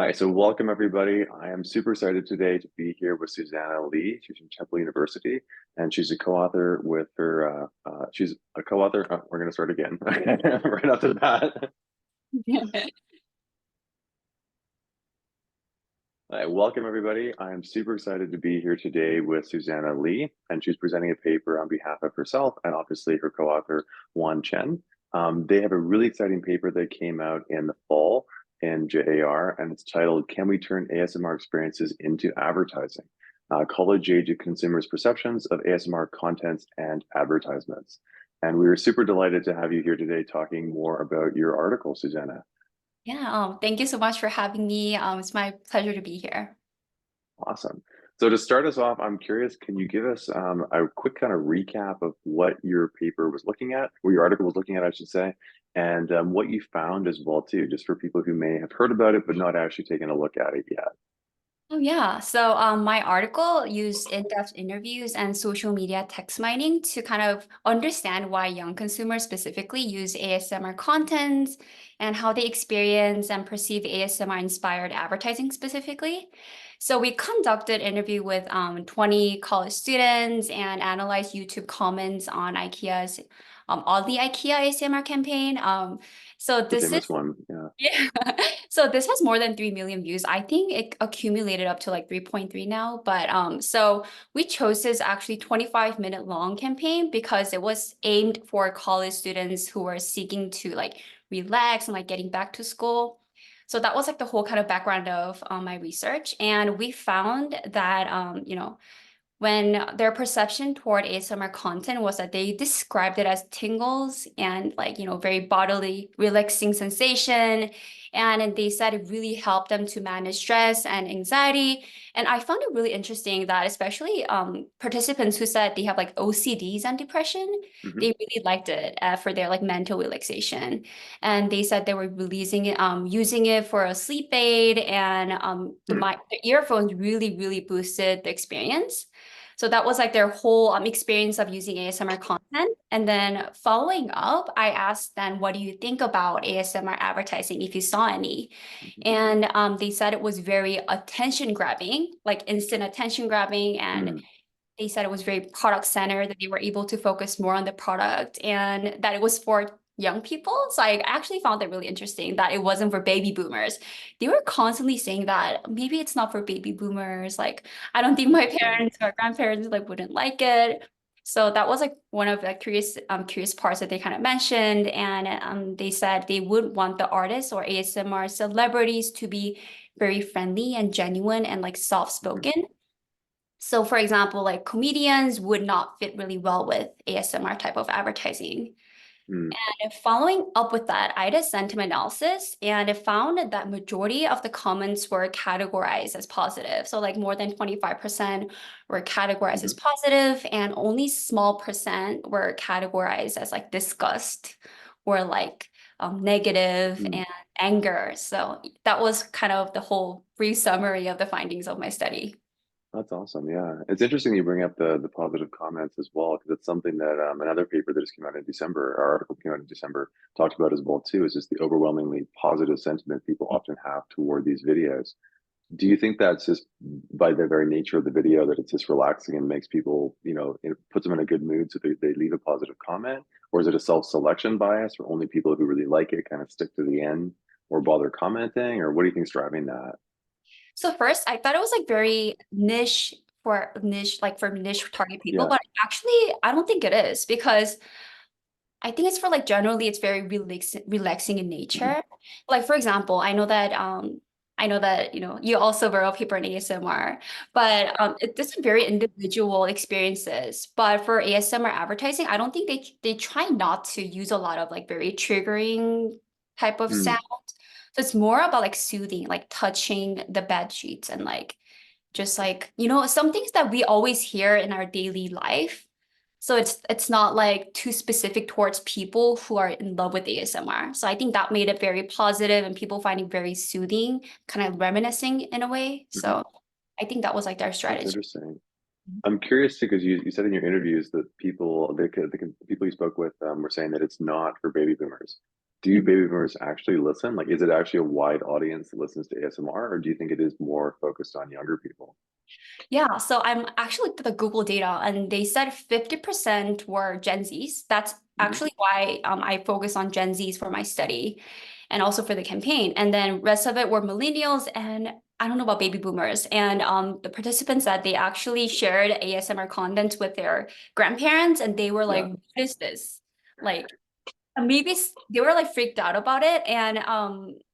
Hi, so welcome everybody. I am super excited today to be here with Susanna Lee. She's from Temple University, and she's a co-author with her. She's a co-author. Oh, we're going to start again right off the bat. Hi, welcome everybody. I am super excited to be here today with Susanna Lee, and she's presenting a paper on behalf of herself and obviously her co-author Huan Chen. They have a really exciting paper that came out in the fall in JAR, and it's titled "Can We Turn ASMR Experiences into Advertising? College-age consumers' perceptions of ASMR contents and advertisements." And we were super delighted to have you here today talking more about your article, Susanna. Yeah, thank you so much for having me. It's my pleasure to be here. Awesome. So to start us off, I'm curious, can you give us a quick kind of recap of what your paper was looking at, or your article was looking at, I should say, and what you found as well too, just for people who may have heard about it but not actually taken a look at it yet. Oh yeah, so my article used in-depth interviews and social media text mining to kind of understand why young consumers specifically use ASMR content and how they experience and perceive ASMR-inspired advertising specifically. So we conducted interview with 20 college students and analyzed YouTube comments on IKEA's all the IKEA ASMR campaign. So The this is famous one, yeah. yeah. So this has more than 3 million views. I think it accumulated up to like 3.3 now. But so we chose this actually 25-minute long campaign because it was aimed for college students who were seeking to like relax and like getting back to school. So that was like the whole kind of background of my research. And we found that when their perception toward ASMR content was that they described it as tingles and like, very bodily relaxing sensation. And they said it really helped them to manage stress and anxiety. And I found it really interesting that especially participants who said they have like OCDs and depression, Hmm. they really liked it for their like mental relaxation. And they said they were releasing it, using it for a sleep aid, and the earphones really, really boosted the experience. So that was like their whole experience of using ASMR content. And then following up, I asked them, what do you think about ASMR advertising if you saw any? And they said it was very attention grabbing, like instant attention grabbing. And Mm. they said it was very product centered, that they were able to focus more on the product and that it was for young people. So I actually found that really interesting that it wasn't for baby boomers. They were constantly saying that maybe it's not for baby boomers. Like, I don't think my Interesting. parents or grandparents like wouldn't like it. So that was like one of the curious parts that they kind of mentioned. And they said they would want the artists or ASMR celebrities to be very friendly and genuine and like soft Mhm. spoken. So for example, like comedians would not fit really well with ASMR type of advertising. Mm. And following up with that, I did sentiment analysis and it found that majority of the comments were categorized as positive. So like more than 25% were categorized as Mhm. positive and only small percent were categorized as like disgust or like negative Mm. and anger. So that was kind of the whole brief summary of the findings of my study. That's awesome. Yeah, it's interesting you bring up the positive comments as well, because it's something that another paper that just came out in December, our article came out in December, talked about as well too. Is just the overwhelmingly positive sentiment people often have toward these videos. Do you think that's just by the very nature of the video that it's just relaxing and makes people, it puts them in a good mood so they leave a positive comment? Or is it a self-selection bias where only people who really like it kind of stick to the end or bother commenting? Or what do you think's driving that? So first, I thought it was like very niche, like for niche target people, Yeah. but actually, I don't think it is because I think it's for like generally it's very relaxing in Hmm. nature. Like for example, I know that you also wrote a paper in ASMR, but this is very individual experiences. But for ASMR advertising, I don't think they try not to use a lot of like very triggering type of Mm. sound. So it's more about like soothing, like touching the bed sheets and like just like some things that we always hear in our daily life. So it's not like too specific towards people who are in love with ASMR. So I think that made it very positive and people finding very soothing, kind of reminiscing in a way. Hmm. So I think that was like their That's strategy. interesting. I'm curious too, because you said in your interviews that people, the people you spoke with were saying that it's not for baby boomers. do you baby boomers actually listen? Like, is it actually a wide audience that listens to ASMR, or do you think it is more focused on younger people? Yeah, so I'm actually looked at the Google data and they said 50% were Gen Zs. That's Hmm. actually why I focus on Gen Zs for my study and also for the campaign. And then rest of it were millennials and I don't know about baby boomers. And the participants said they actually shared ASMR content with their grandparents and they were like, Yeah. what is this? Like maybe they were like freaked out about it. And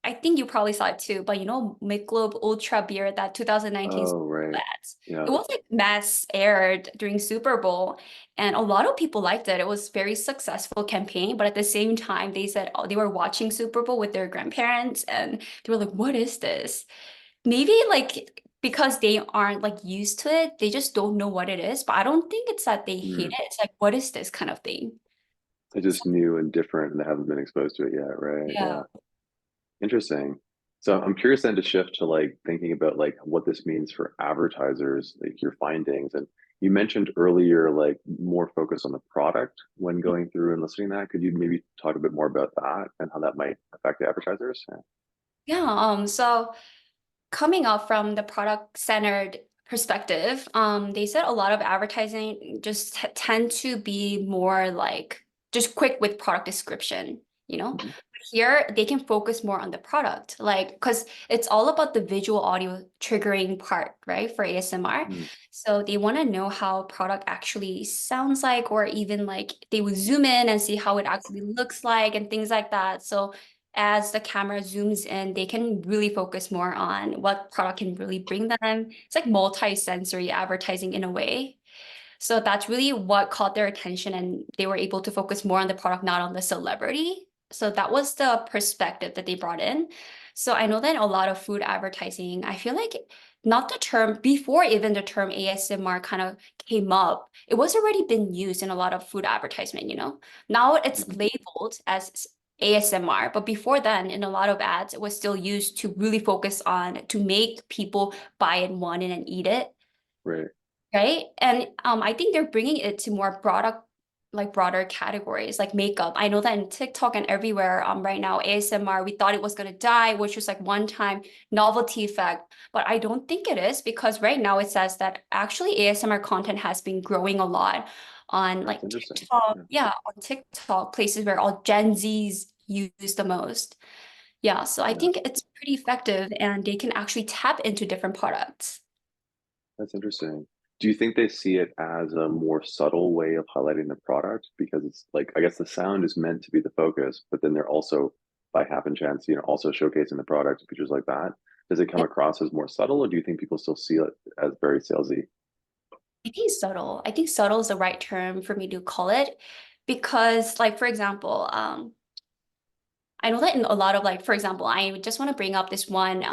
I think you probably saw it too, but you know, Michelob Ultra beer, that 2019 Oh, right. ads. It Yeah. was like mass aired during Super Bowl, and a lot of people liked it. It was very successful campaign, but at the same time, they said they were watching Super Bowl with their grandparents, and they were like, "What is this?" Maybe like because they aren't like used to it, they just don't know what it is. But I don't think it's that they hate Mm. it. It's like, what is this kind of thing? It's just new and different, and they haven't been exposed to it yet, right? Yeah. Yeah. Interesting. So I'm curious then to shift to like thinking about like what this means for advertisers, like your findings. And you mentioned earlier like more focus on the product when going through and listening to that. Could you maybe talk a bit more about that and how that might affect the advertisers? Yeah. Yeah, so coming up from the product centered perspective, they said a lot of advertising just tend to be more like just quick with product description, you know? Mhm. Here they can focus more on the product, like because it's all about the visual audio triggering part, right? For ASMR. Mm. So they want to know how product actually sounds like, or even like they would zoom in and see how it actually looks like and things like that. So as the camera zooms in, they can really focus more on what product can really bring them. It's like multi-sensory advertising in a way. So that's really what caught their attention, and they were able to focus more on the product, not on the celebrity. So that was the perspective that they brought in. So I know that a lot of food advertising, I feel like not the term before even the term ASMR kind of came up, it was already been used in a lot of food advertisement, you know? Now it's Mhm. labeled as ASMR, but before then, in a lot of ads, it was still used to really focus on to make people buy it, want it, and eat it. Right. Right. And I think they're bringing it to more product, like broader categories, like makeup. I know that in TikTok and everywhere right now, ASMR, we thought it was going to die, which was like one time novelty effect. But I don't think it is because right now it says that actually ASMR content has been growing a lot on That's like interesting. TikTok. Yeah. Yeah, on TikTok, places where all Gen Zs use the most. Yeah. So I Yeah. think it's pretty effective and they can actually tap into different products. That's interesting. Do you think they see it as a more subtle way of highlighting the product? Because it's like, I guess the sound is meant to be the focus, but then they're also, by happen chance, also showcasing the product and features like that. Does it come across as more subtle, or do you think people still see it as very salesy? I think subtle. I think subtle is the right term for me to call it because, like, for example, I know that in a lot of like, for example, I just want to bring up this one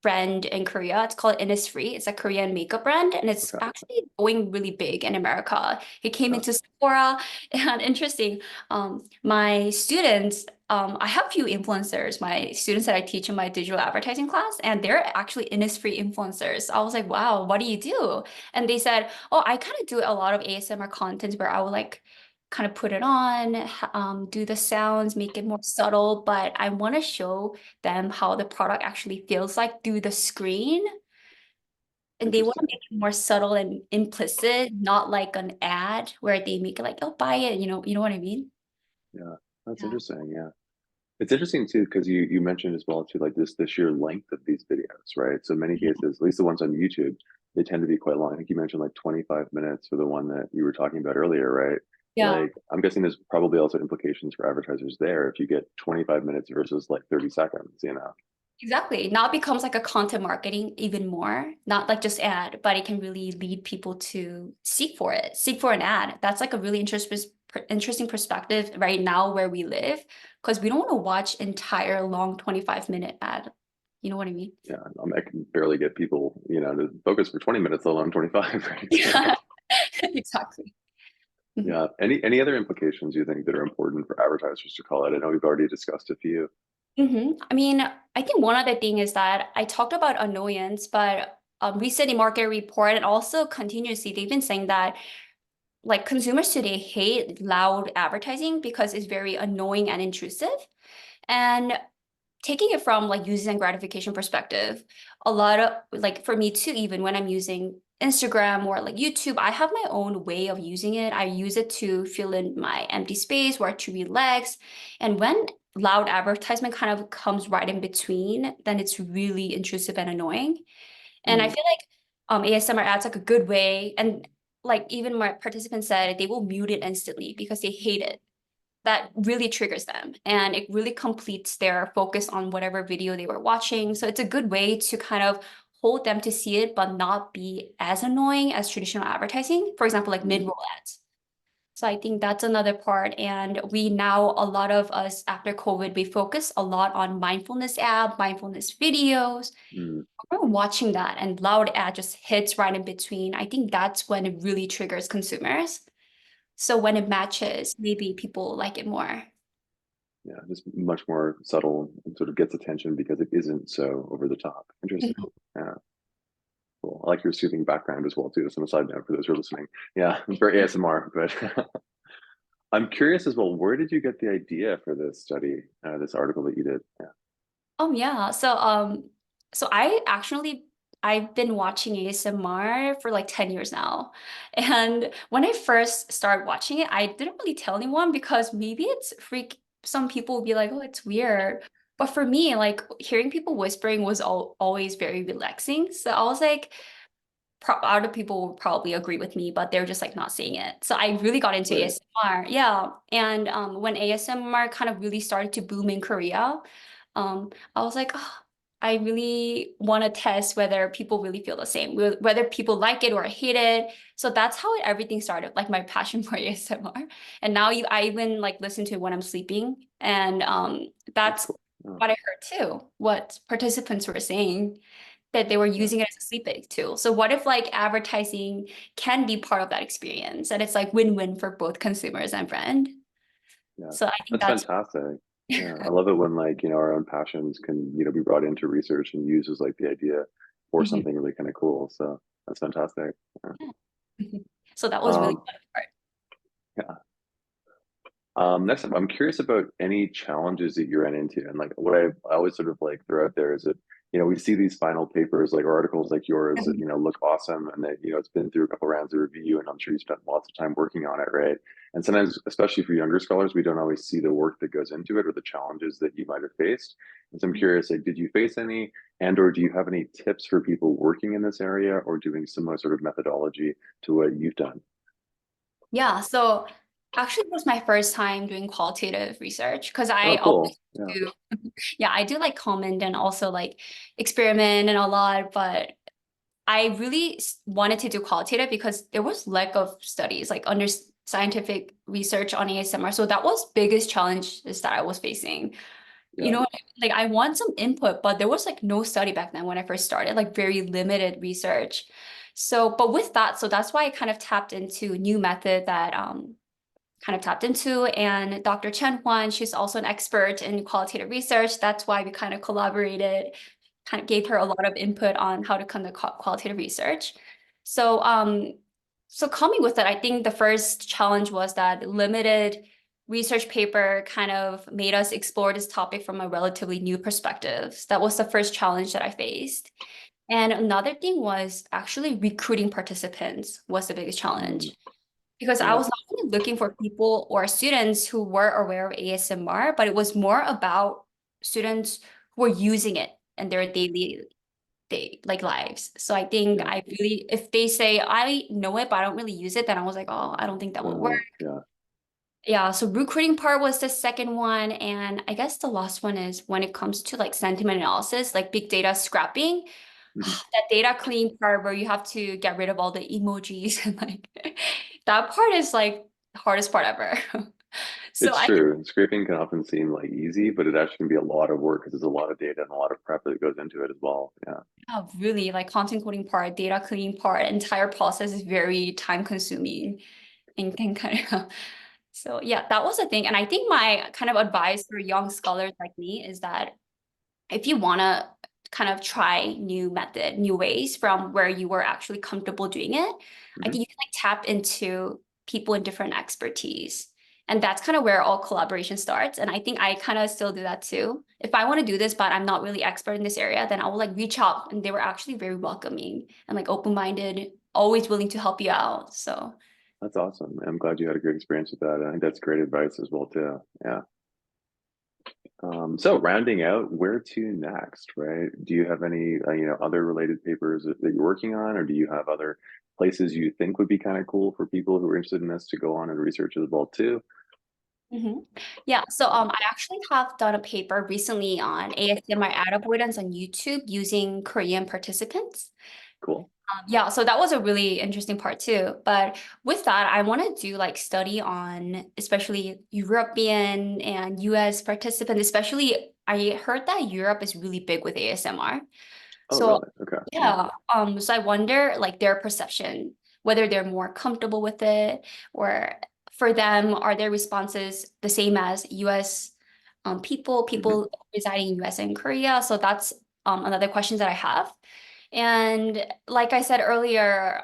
brand in Korea. It's called Innisfree. It's a Korean makeup brand, and it's Okay. actually going really big in America. It came Yeah. into Sephora, and interesting. My students, I have few influencers. My students that I teach in my digital advertising class, and they're actually Innisfree influencers. I was like, wow, what do you do? And they said, oh, I kind of do a lot of ASMR content where I would like kind of put it on, do the sounds, make it more subtle, but I want to show them how the product actually feels like through the screen. And they want to Interesting. make it more subtle and implicit, not like an ad where they make it like, oh, buy it, you know what I mean? Yeah. That's Yeah. interesting. Yeah. It's interesting too, because you mentioned as well too, like the sheer length of these videos, right? So in many cases, at least the ones on YouTube, they tend to be quite long. I think you mentioned like 25 minutes for the one that you were talking about earlier, right? Yeah, Like I'm guessing there's probably also implications for advertisers there if you get 25 minutes versus like 30 seconds. exactly. Now it becomes like a content marketing even more, not like just ad, but it can really lead people to seek for it, seek for an ad. That's like a really interesting perspective right now where we live, because we don't want to watch entire long 25-minute ad. You know what I mean? Yeah, I can barely get people to focus for 20 minutes, let alone 25, right? So Yeah, exactly. Mhm. yeah. Any other implications you think that are important for advertisers to call out? I know we've already discussed a few. I mean, I think one other thing is that I talked about annoyance, but recently market report and also continuously they've been saying that like consumers today hate loud advertising because it's very annoying and intrusive. And taking it from like users and gratification perspective, a lot of like for me too, even when I'm using Instagram or like YouTube, I have my own way of using it. I use it to fill in my empty space or to relax. And when loud advertisement kind of comes right in between, then it's really intrusive and annoying. And I Mm, feel like ASMR ads like a good way. And like even my participants said, they will mute it instantly because they hate it. That really triggers them and it really completes their focus on whatever video they were watching. So it's a good way to kind of hold them to see it, but not be as annoying as traditional advertising. For example, like mm, mid-roll ads. So I think that's another part. And we now, a lot of us after COVID, we focus a lot on mindfulness app, mindfulness videos. mm. We're watching that and loud ad just hits right in between. I think that's when it really triggers consumers. So when it matches, maybe people like it more. Yeah, just much more subtle and sort of gets attention because it isn't so over the top. Interesting. Mhm. Yeah, cool. I like your soothing background as well too. Just on a side note for those who are listening. Yeah, it's very ASMR, but I'm curious as well, where did you get the idea for this study, this article that you did? Yeah. Yeah. So I actually I've been watching ASMR for like 10 years now. And when I first started watching it, I didn't really tell anyone because maybe it's freak some people would be like, oh, it's weird. But for me, like hearing people whispering was always very relaxing. So I was like, other people will probably agree with me, but they're just like not seeing it. So I really got into Right. ASMR. Yeah. And when ASMR kind of really started to boom in Korea, I was like, oh, I really want to test whether people really feel the same, whether people like it or hate it. So that's how everything started, like my passion for ASMR. And now I even like listen to it when I'm sleeping. And That's that's cool. Oh, what I heard too, what participants were saying that they were yeah. using it as a sleep aid tool. So what if like advertising can be part of that experience and it's like win-win for both consumers and brand? Yeah. So I think That's that's fantastic. Yeah. I love it when like, our own passions can, be brought into research and used as like the idea for Mhm. something really kind of cool. So that's fantastic. Yeah. Mhm. So that was really Um, fun part. yeah. Next up, I'm curious about any challenges that you ran into. And like what I always sort of like throw out there is that, we see these final papers like or articles like yours that, Mhm. look awesome and that, it's been through a couple rounds of review and I'm sure you spent lots of time working on it, right? And sometimes, especially for younger scholars, we don't always see the work that goes into it or the challenges that you might have faced. And so I'm curious, like, did you face any and or do you have any tips for people working in this area or doing similar sort of methodology to what you've done? Yeah, so actually it was my first time doing qualitative research because Oh, I cool. always Yeah. do, yeah, I do like comment and also like experiment and a lot, but I really wanted to do qualitative because there was lack of studies, like under scientific research on ASMR. So that was biggest challenge is that I was facing. You Yeah. know, like I want some input, but there was like no study back then when I first started, like very limited research. So, but with that, so that's why I kind of tapped into a new method that kind of tapped into. And Dr. Chen Huan, she's also an expert in qualitative research. That's why we kind of collaborated, kind of gave her a lot of input on how to conduct qualitative research. So, so coming with it, I think the first challenge was that limited research paper kind of made us explore this topic from a relatively new perspective. So that was the first challenge that I faced. And another thing was actually recruiting participants was the biggest Mm, challenge because I yeah. was not only looking for people or students who were aware of ASMR, but it was more about students who were using it in their daily day like lives. So I think Yeah. I really, if they say I know it, but I don't really use it, then I was like, oh, I don't think that would work. Yeah. Yeah, so recruiting part was the second one. And I guess the last one is when it comes to like sentiment analysis, like big data scrapping, Mhm. that data cleaning part where you have to get rid of all the emojis and like that part is like the hardest part ever. So It's I true. Scraping can often seem like easy, but it actually can be a lot of work because there's a lot of data and a lot of prep that goes into it as well. Yeah. have really like content coding part, data cleaning part, entire process is very time consuming and can kind of so yeah, that was the thing. And I think my kind of advice for young scholars like me is that if you want to kind of try new method, new ways from where you were actually comfortable doing it, I Hmm. think you can like tap into people in different expertise. And that's kind of where all collaboration starts. And I think I kind of still do that too. If I want to do this, but I'm not really expert in this area, then I will like reach out, and they were actually very welcoming and like open-minded, always willing to help you out. So That's awesome. I'm glad you had a great experience with that. I think that's great advice as well too. Yeah. So rounding out, where to next, right? Do you have any, other related papers that you're working on, or do you have other places you think would be kind of cool for people who are interested in this to go on and research as well too? yeah, so I actually have done a paper recently on ASMR ad avoidance on YouTube using Korean participants. Cool. Yeah, so that was a really interesting part too. But with that, I want to do like study on especially European and US participants, especially I heard that Europe is really big with ASMR. Oh, So really? Okay. Yeah. yeah, so I wonder like their perception, whether they're more comfortable with it, or for them, are their responses the same as US Hmm. people residing in US and Korea? So that's another question that I have. And like I said earlier,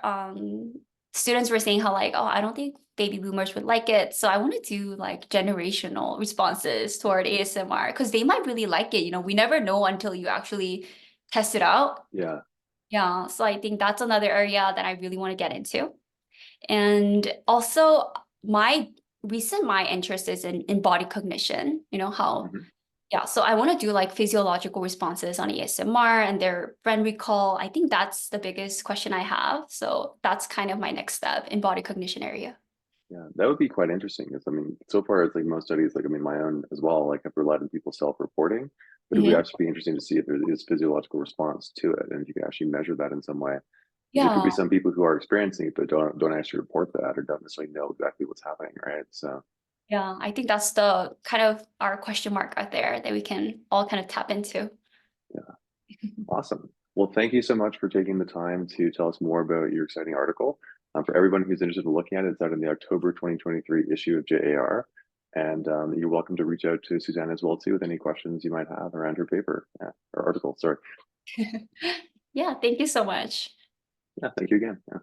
students were saying how like, oh, I don't think baby boomers would like it. So I want to do like generational responses toward ASMR because they might really like it. You know, we never know until you actually test it out. Yeah. Yeah, so I think that's another area that I really want to get into. And also my interest is in body cognition, you know, how Hmm. yeah, so I want to do like physiological responses on ASMR and their brain recall. I think that's the biggest question I have. So that's kind of my next step in body cognition area. Yeah, that would be quite interesting. Because I mean, so far it's like most studies, like I mean, my own as well, like have relied on people self-reporting, but it would Mhm. actually be interesting to see if there is physiological response to it, and if you can actually measure that in some way. Because there could Yeah, be some people who are experiencing it, but don't actually report that or don't necessarily know exactly what's happening, right? So yeah, I think that's the kind of our question mark out there that we can all kind of tap into. yeah, awesome. Well, thank you so much for taking the time to tell us more about your exciting article. For everyone who's interested in looking at it, it's out in the October 2023 issue of JAR. And you're welcome to reach out to Susanna as well too with any questions you might have around her paper, or article. Sorry. Yeah, thank you so much. Yeah, thank you again. Yeah.